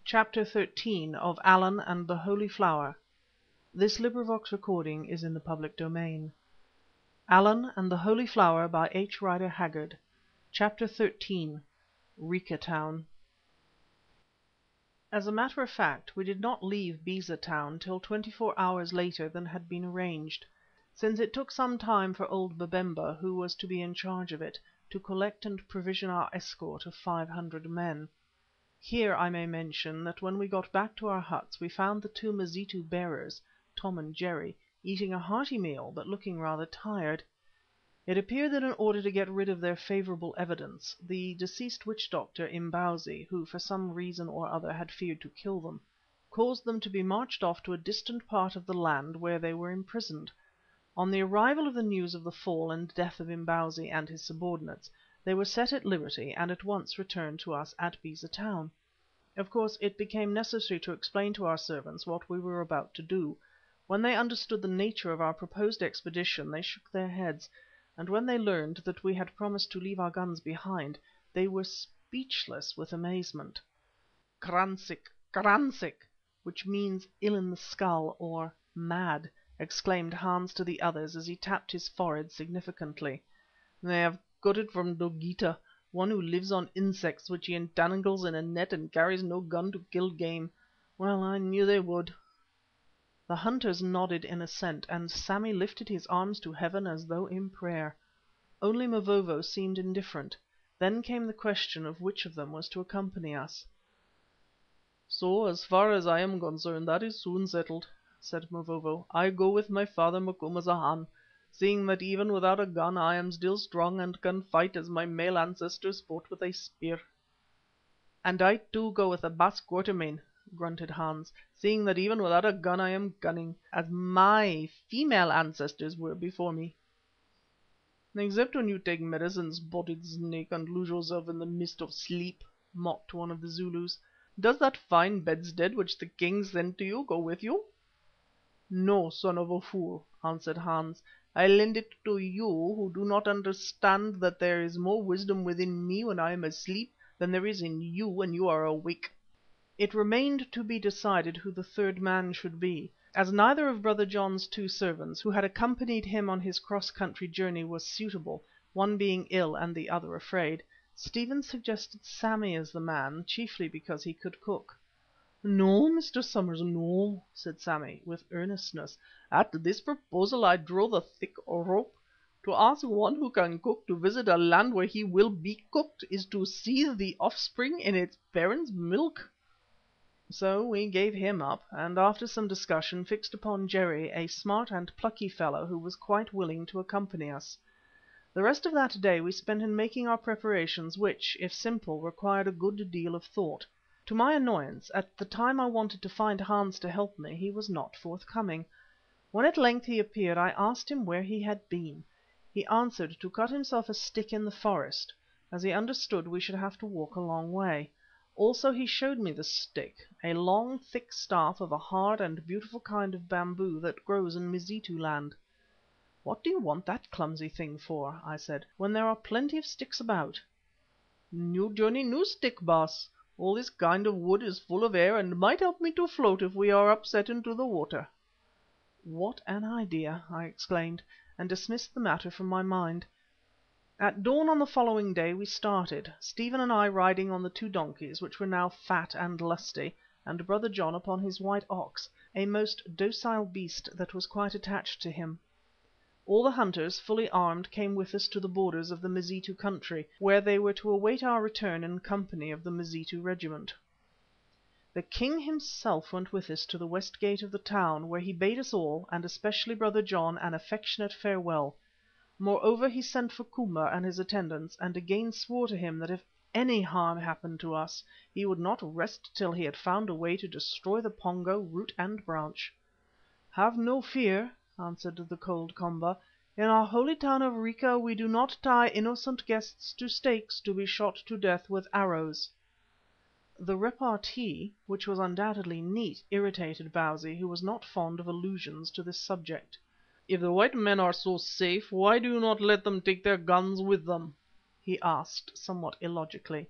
Chapter 13 of Allan and the Holy Flower. This recording is in the public domain. Allan and the Holy Flower by H. Rider Haggard. Chapter 13. Rica Town. As a matter of fact, we did not leave Beza Town till 24 hours later than had been arranged, since it took some time for old Babemba, who was to be in charge of it, to collect and provision our escort of 500 men. Here I may mention that when we got back to our huts we found the two Mazitu bearers, Tom and Jerry, eating a hearty meal but looking rather tired. It appeared that in order to get rid of their favourable evidence, the deceased witch doctor, Imbozwi, who for some reason or other had feared to kill them, caused them to be marched off to a distant part of the land where they were imprisoned. On the arrival of the news of the fall and death of Imbozwi and his subordinates, they were set at liberty and at once returned to us at Beza Town. Of course it became necessary to explain to our servants what we were about to do. When they understood the nature of our proposed expedition they shook their heads, and when they learned that we had promised to leave our guns behind, they were speechless with amazement. "Kransik, kransik," which means ill in the skull or mad, exclaimed Hans to the others as he tapped his forehead significantly. "They have got it from Dogeetah, one who lives on insects which he entangles in a net and carries no gun to kill game. Well, I knew they would." The hunters nodded in assent, and Sammy lifted his arms to heaven as though in prayer. Only Mavovo seemed indifferent. Then came the question of which of them was to accompany us. "So, as far as I am concerned, that is soon settled," said Mavovo. "I go with my father, Macumazahn, seeing that even without a gun I am still strong and can fight as my male ancestors fought with a spear." "And I too go with the Baas Quatermain," grunted Hans, "seeing that even without a gun I am cunning, as my female ancestors were before me." "Except when you take medicine, Spotted Snake, and lose yourself in the mist of sleep," mocked one of the Zulus. "Does that fine bedstead which the king sent to you go with you?" "No, son of a fool," answered Hans. "I lend it to you who do not understand that there is more wisdom within me when I am asleep than there is in you when you are awake." It remained to be decided who the third man should be. As neither of Brother John's two servants, who had accompanied him on his cross-country journey, was suitable, one being ill and the other afraid, Stephen suggested Sammy as the man, chiefly because he could cook. "No, Mr. Somers, no," said Sammy, with earnestness. "At this proposal I draw the thick rope. To ask one who can cook to visit a land where he will be cooked is to seethe the offspring in its parents' milk." So we gave him up, and after some discussion fixed upon Jerry, a smart and plucky fellow who was quite willing to accompany us. The rest of that day we spent in making our preparations which, if simple, required a good deal of thought. To my annoyance, at the time I wanted to find Hans to help me, he was not forthcoming. When at length he appeared I asked him where he had been. He answered to cut himself a stick in the forest, as he understood we should have to walk a long way. Also he showed me the stick, a long thick staff of a hard and beautiful kind of bamboo that grows in Mazitu land. "What do you want that clumsy thing for?" I said, "when there are plenty of sticks about?" "New journey, new stick, Baas. All this kind of wood is full of air and might help me to float if we are upset into the water." "What an idea!" I exclaimed, and dismissed the matter from my mind. At dawn on the following day we started, Stephen and I riding on the two donkeys, which were now fat and lusty, and Brother John upon his white ox, a most docile beast that was quite attached to him. All the hunters, fully armed, came with us to the borders of the Mazitu country, where they were to await our return in company of the Mazitu regiment. The king himself went with us to the west gate of the town, where he bade us all, and especially Brother John, an affectionate farewell. Moreover, he sent for Komba and his attendants, and again swore to him that if any harm happened to us, he would not rest till he had found a way to destroy the Pongo, root and branch. "Have no fear," answered the cold Komba. "In our holy town of Rica we do not tie innocent guests to stakes to be shot to death with arrows." The repartee, which was undoubtedly neat, irritated Bausi, who was not fond of allusions to this subject. "If the white men are so safe, why do you not let them take their guns with them?" he asked somewhat illogically.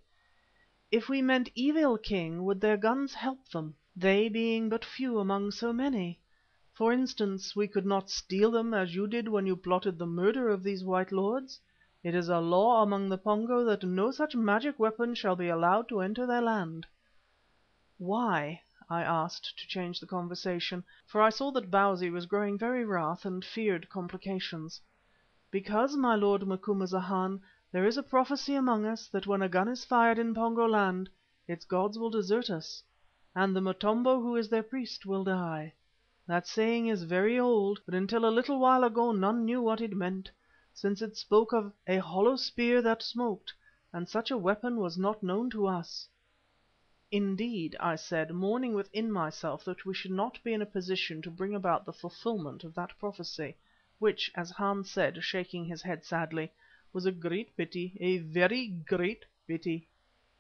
If we meant evil, King, would their guns help them, they being but few among so many? For instance, we could not steal them as you did when you plotted the murder of these white lords. It is a law among the Pongo that no such magic weapon shall be allowed to enter their land." "Why?" I asked, to change the conversation, for I saw that Bausi was growing very wrath and feared complications. "Because, my lord Macumazahn, there is a prophecy among us that when a gun is fired in Pongo land, its gods will desert us, and the Motombo who is their priest will die. That saying is very old, but until a little while ago none knew what it meant, since it spoke of a hollow spear that smoked, and such a weapon was not known to us." "Indeed," I said, mourning within myself that we should not be in a position to bring about the fulfilment of that prophecy, which, as Hans said, shaking his head sadly, was a great pity, a very great pity.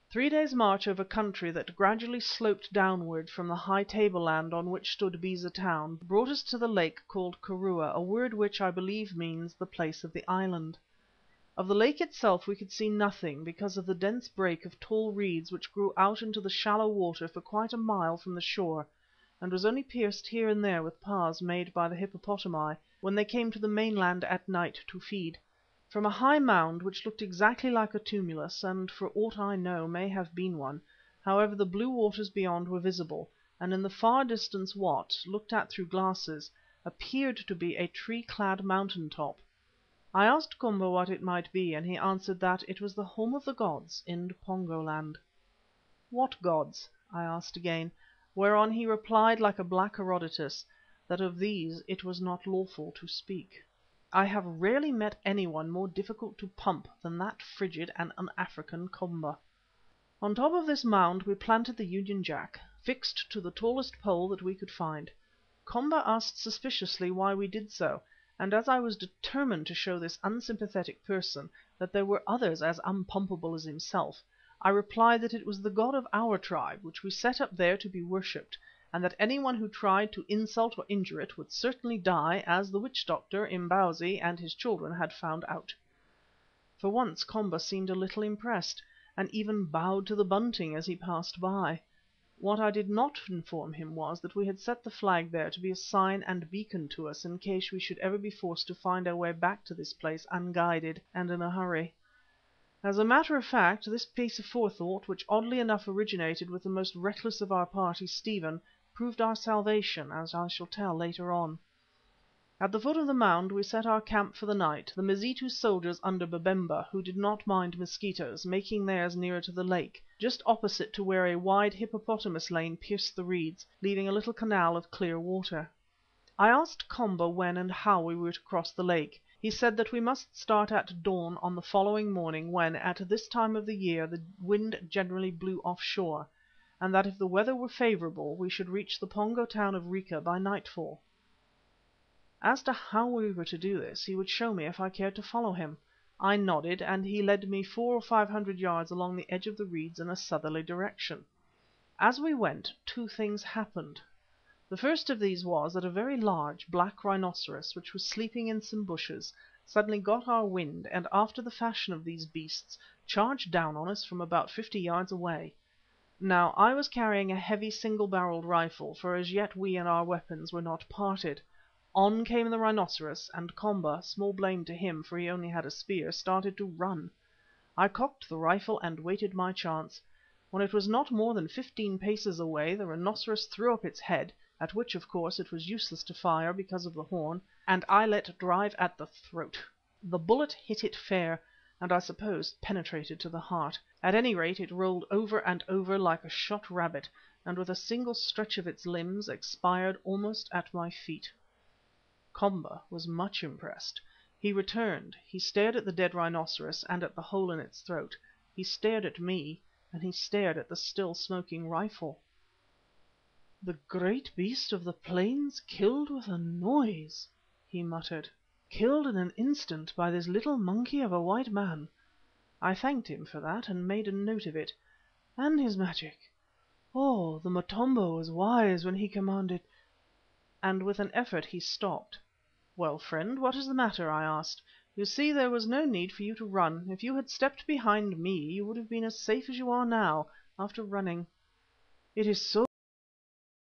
3 days' march over country that gradually sloped downward from the high tableland on which stood Beza Town, brought us to the lake called Kirua, a word which, I believe, means the place of the island. Of the lake itself we could see nothing because of the dense brake of tall reeds which grew out into the shallow water for quite a mile from the shore, and was only pierced here and there with paths made by the hippopotami when they came to the mainland at night to feed. From a high mound which looked exactly like a tumulus, and for aught I know may have been one, however, the blue waters beyond were visible, and in the far distance what, looked at through glasses, appeared to be a tree-clad mountain top. I asked Komba what it might be, and he answered that it was the home of the gods in Pongo land. "What gods?" I asked again, whereon he replied like a black Herodotus, that of these it was not lawful to speak. I have rarely met anyone more difficult to pump than that frigid and un-African Komba. On top of this mound we planted the Union Jack, fixed to the tallest pole that we could find. Komba asked suspiciously why we did so, and as I was determined to show this unsympathetic person that there were others as unpumpable as himself, I replied that it was the god of our tribe which we set up there to be worshipped, and that anyone who tried to insult or injure it would certainly die, as the witch doctor, Imbozwi, and his children had found out. For once Komba seemed a little impressed, and even bowed to the bunting as he passed by. What I did not inform him was that we had set the flag there to be a sign and beacon to us in case we should ever be forced to find our way back to this place unguided and in a hurry. As a matter of fact, this piece of forethought, which oddly enough originated with the most reckless of our party, Stephen, proved our salvation, as I shall tell later on. At the foot of the mound we set our camp for the night, the Mazitu soldiers under Babemba, who did not mind mosquitoes, making theirs nearer to the lake, just opposite to where a wide hippopotamus lane pierced the reeds, leaving a little canal of clear water. I asked Komba when and how we were to cross the lake. He said that we must start at dawn on the following morning when, at this time of the year, the wind generally blew off shore, and that if the weather were favourable we should reach the Pongo town of Rica by nightfall. As to how we were to do this, he would show me if I cared to follow him. I nodded, and he led me 400 or 500 yards along the edge of the reeds in a southerly direction. As we went, two things happened. The first of these was that a very large black rhinoceros, which was sleeping in some bushes, suddenly got our wind, and after the fashion of these beasts, charged down on us from about 50 yards away. Now I was carrying a heavy single-barrelled rifle, for as yet we and our weapons were not parted. On came the rhinoceros, and Komba, small blame to him for he only had a spear, started to run. I cocked the rifle and waited my chance. When it was not more than 15 paces away the rhinoceros threw up its head, at which of course it was useless to fire because of the horn, and I let drive at the throat. The bullet hit it fair, and I suppose penetrated to the heart. At any rate it rolled over and over like a shot rabbit, and with a single stretch of its limbs expired almost at my feet. Komba was much impressed. He returned, he stared at the dead rhinoceros and at the hole in its throat, he stared at me, and he stared at the still smoking rifle. "The great beast of the plains killed with a noise," he muttered. "Killed in an instant by this little monkey of a white man." I thanked him for that and made a note of it. "And his magic. Oh! the Motombo was wise when he commanded—" and with an effort he stopped. "Well, friend, what is the matter?" I asked. You see there was no need for you to run. If you had stepped behind me you would have been as safe as you are now, after running." "It is so.